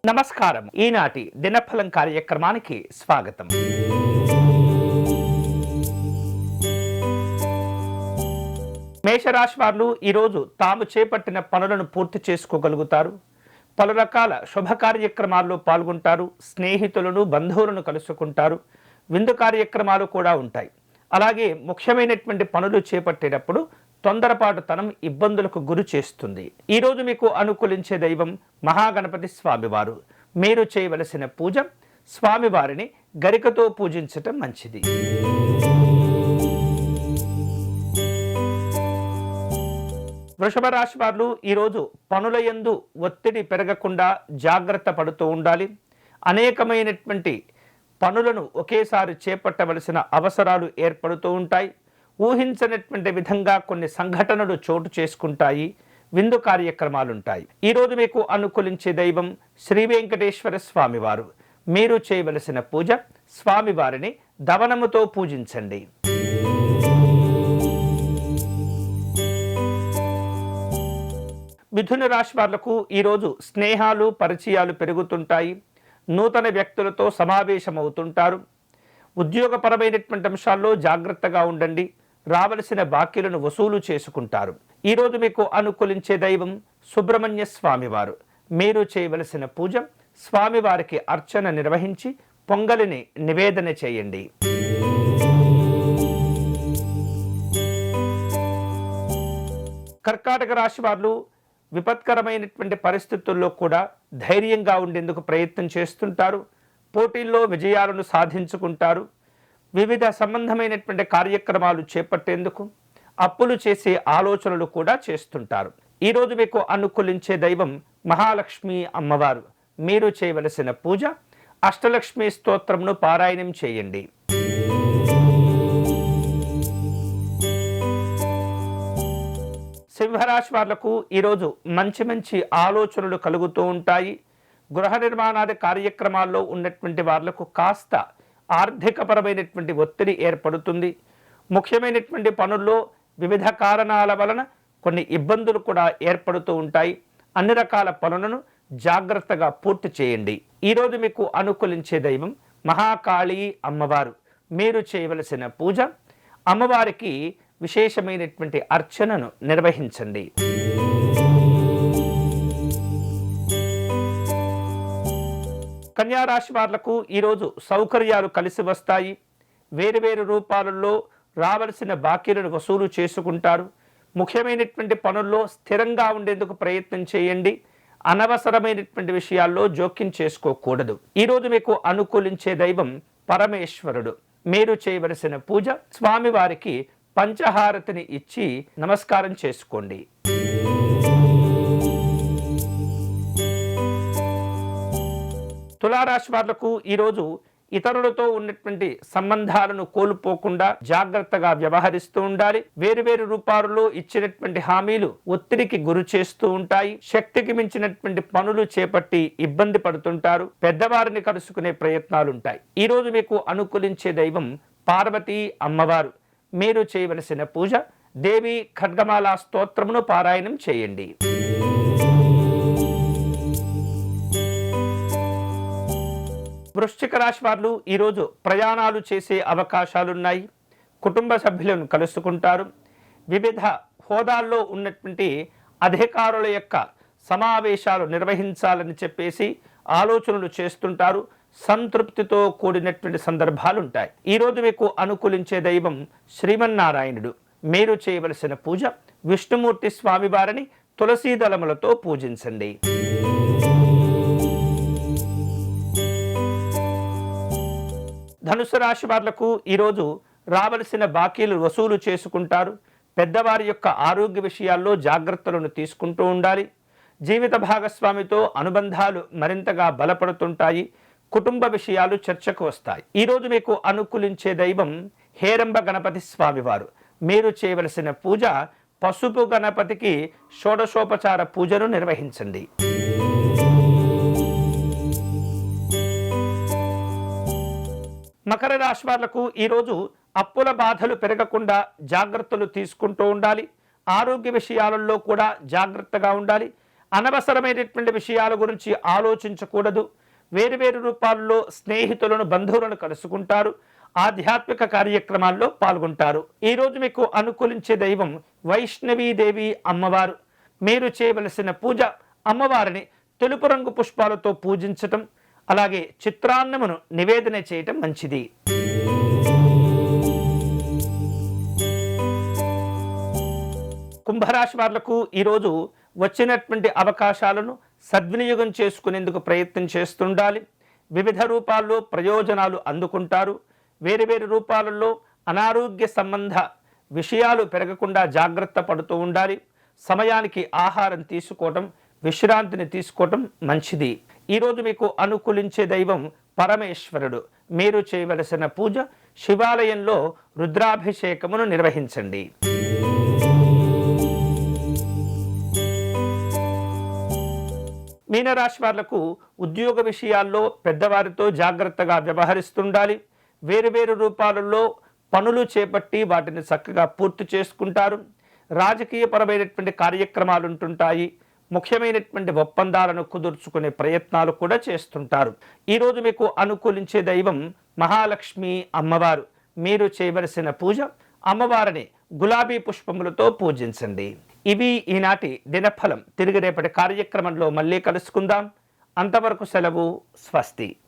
నమస్కారం. ఈనాటి దినఫలం కార్యక్రమానికి స్వాగతం. మేషరాశి వారు ఈరోజు తాము చేపట్టిన పనులను పూర్తి చేసుకోగలుగుతారు. పలు రకాల శుభ కార్యక్రమాల్లో పాల్గొంటారు. స్నేహితులను, బంధువులను కలుసుకుంటారు. విందు కార్యక్రమాలు కూడా ఉంటాయి. అలాగే ముఖ్యమైనటువంటి పనులు చేపట్టేటప్పుడు తొందరపాటుతనం ఇబ్బందులకు గురి చేస్తుంది. ఈరోజు మీకు అనుకూలించే దైవం మహాగణపతి స్వామివారు. మీరు చేయవలసిన పూజ స్వామివారిని గరికతో పూజించటం మంచిది. వృషభ రాశి వారు ఈరోజు పనుల యందు ఒత్తిడి పెరగకుండా జాగ్రత్త పడుతూ ఉండాలి. అనేకమైనటువంటి పనులను ఒకేసారి చేపట్టవలసిన అవసరాలు ఏర్పడుతూ ఉంటాయి. ఊహించనటువంటి విధంగా కొన్ని సంఘటనలు చోటు చేసుకుంటాయి. విందు కార్యక్రమాలు ఉంటాయి. ఈరోజు మీకు అనుకూలించే దైవం శ్రీ వెంకటేశ్వర స్వామివారు. మీరు చేయవలసిన పూజ స్వామివారిని దవనముతో పూజించండి. మిథున రాశి వాళ్లకు ఈరోజు స్నేహాలు, పరిచయాలు పెరుగుతుంటాయి. నూతన వ్యక్తులతో సమావేశమవుతుంటారు. ఉద్యోగపరమైనటువంటి అంశాల్లో జాగ్రత్తగా ఉండండి. రావలసిన బాకీలను వసూలు చేసుకుంటారు. ఈరోజు మీకు అనుకూలించే దైవం సుబ్రహ్మణ్య స్వామివారు. మీరు చేయవలసిన పూజ స్వామివారికి అర్చన నిర్వహించి పొంగలిని నివేదన చేయండి. కర్కాటక రాశి వారు విపత్కరమైనటువంటి పరిస్థితుల్లో కూడా ధైర్యంగా ఉండేందుకు ప్రయత్నం చేస్తుంటారు. పోటీల్లో విజయాలను సాధించుకుంటారు. వివిధ సంబంధమైనటువంటి కార్యక్రమాలు చేపట్టేందుకు అప్పులు చేసే ఆలోచనలు కూడా చేస్తుంటారు. ఈరోజు మీకు అనుకూలించే దైవం మహాలక్ష్మి అమ్మవారు. మీరు చేయవలసిన పూజ అష్టలక్ష్మి స్తోత్రంను పారాయణం చేయండి. సింహరాశి వాళ్లకు ఈరోజు మంచి మంచి ఆలోచనలు కలుగుతూ ఉంటాయి. గృహ నిర్మాణాది కార్యక్రమాల్లో ఉన్నటువంటి వాళ్లకు కాస్త ఆర్థికపరమైనటువంటి ఒత్తిడి ఏర్పడుతుంది. ముఖ్యమైనటువంటి పనుల్లో వివిధ కారణాల వలన కొన్ని ఇబ్బందులు కూడా ఏర్పడుతూ ఉంటాయి. అన్ని రకాల పనులను జాగ్రత్తగా పూర్తి చేయండి. ఈరోజు మీకు అనుకూలించే దైవం మహాకాళీ అమ్మవారు. మీరు చేయవలసిన పూజ అమ్మవారికి విశేషమైనటువంటి అర్చనను నిర్వహించండి. కన్యా రాశి వాళ్లకు ఈరోజు సౌకర్యాలు కలిసి వస్తాయి. వేరువేరు రూపాలలో రావలసిన బాకీలను వసూలు చేసుకుంటారు. ముఖ్యమైనటువంటి పనుల్లో స్థిరంగా ఉండేందుకు ప్రయత్నం చేయండి. అనవసరమైనటువంటి విషయాల్లో జోక్యం చేసుకోకూడదు. ఈరోజు మీకు అనుకూలించే దైవం పరమేశ్వరుడు. మీరు చేయవలసిన పూజ స్వామివారికి పంచహారతిని ఇచ్చి నమస్కారం చేసుకోండి. తులారాశి వాళ్లకు ఈరోజు ఇతరులతో ఉన్నటువంటి సంబంధాలను కోల్పోకుండా జాగ్రత్తగా వ్యవహరిస్తూ ఉండాలి. వేరువేరు రూపాలలో ఇచ్చినటువంటి హామీలు ఒత్తిడికి గురి చేస్తూ ఉంటాయి. శక్తికి మించినటువంటి పనులు చేపట్టి ఇబ్బంది పడుతుంటారు. పెద్దవారిని కలుసుకునే ప్రయత్నాలు ఉంటాయి. ఈరోజు మీకు అనుకూలించే దైవం పార్వతీ అమ్మవారు. మీరు చేయవలసిన పూజ దేవి ఖడ్గమాల స్తోత్రమును పారాయణం చేయండి. వృశ్చిక రాశి వారు ఈరోజు ప్రయాణాలు చేసే అవకాశాలున్నాయి. కుటుంబ సభ్యులను కలుసుకుంటారు. వివిధ హోదాల్లో ఉన్నటువంటి అధికారుల యొక్క సమావేశాలు నిర్వహించాలని చెప్పేసి ఆలోచనలు చేస్తుంటారు. సంతృప్తితో కూడినటువంటి సందర్భాలు ఉంటాయి. ఈరోజు మీకు అనుకూలించే దైవం శ్రీమన్నారాయణుడు. మీరు చేయవలసిన పూజ విష్ణుమూర్తి స్వామివారిని తులసీ దళములతో పూజించండి. ధనుసు రాశి వాళ్లకు ఈరోజు రావలసిన బాకీలు వసూలు చేసుకుంటారు. పెద్దవారి యొక్క ఆరోగ్య విషయాల్లో జాగ్రత్తలను తీసుకుంటూ ఉండాలి. జీవిత భాగస్వామితో అనుబంధాలు మరింతగా బలపడుతుంటాయి. కుటుంబ విషయాలు చర్చకు వస్తాయి. ఈరోజు మీకు అనుకూలించే దైవం హేరంబ గణపతి స్వామివారు. మీరు చేయవలసిన పూజ పసుపు గణపతికి షోడశోపచార పూజను నిర్వహించండి. మకర రాశి వాళ్లకు ఈరోజు అప్పుల బాధలు పెరగకుండా జాగ్రత్తలు తీసుకుంటూ ఉండాలి. ఆరోగ్య విషయాలలో కూడా జాగ్రత్తగా ఉండాలి. అనవసరమైనటువంటి విషయాల గురించి ఆలోచించకూడదు. వేరువేరు రూపాల్లో స్నేహితులను, బంధువులను కలుసుకుంటారు. ఆధ్యాత్మిక కార్యక్రమాల్లో పాల్గొంటారు. ఈరోజు మీకు అనుకూలించే దైవం వైష్ణవీదేవి అమ్మవారు. మీరు చేయవలసిన పూజ అమ్మవారిని తెలుపు రంగు పుష్పాలతో పూజించటం, అలాగే చిత్రాన్నమును నివేదన చేయటం మంచిది. కుంభరాశి వాళ్లకు ఈరోజు వచ్చినటువంటి అవకాశాలను సద్వినియోగం చేసుకునేందుకు ప్రయత్నం చేస్తుండాలి. వివిధ రూపాల్లో ప్రయోజనాలు అందుకుంటారు. వేరువేరు రూపాలలో అనారోగ్య సంబంధ విషయాలు పెరగకుండా జాగ్రత్త పడుతూ ఉండాలి. సమయానికి ఆహారం తీసుకోవటం, విశ్రాంతిని తీసుకోవటం మంచిది. ఈరోజు మీకు అనుకూలించే దైవం పరమేశ్వరుడు. మీరు చేయవలసిన పూజ శివాలయంలో రుద్రాభిషేకమును నిర్వహించండి. మీనరాశి వాళ్లకు ఉద్యోగ విషయాల్లో పెద్దవారితో జాగ్రత్తగా వ్యవహరిస్తుండాలి. వేరువేరు రూపాలలో పనులు చేపట్టి వాటిని చక్కగా పూర్తి చేసుకుంటారు. రాజకీయపరమైనటువంటి కార్యక్రమాలు ఉంటుంటాయి. ముఖ్యమైనటువంటి ఒప్పందాలను కుదుర్చుకునే ప్రయత్నాలు కూడా చేస్తుంటారు. ఈరోజు మీకు అనుకూలించే దైవం మహాలక్ష్మి అమ్మవారు. మీరు చేయవలసిన పూజ అమ్మవారిని గులాబీ పుష్పములతో పూజించండి. ఇవి ఈనాటి దినఫలం. తిరిగి రేపటి కార్యక్రమంలో మళ్ళీ కలుసుకుందాం. అంతవరకు సెలవు. స్వస్తి.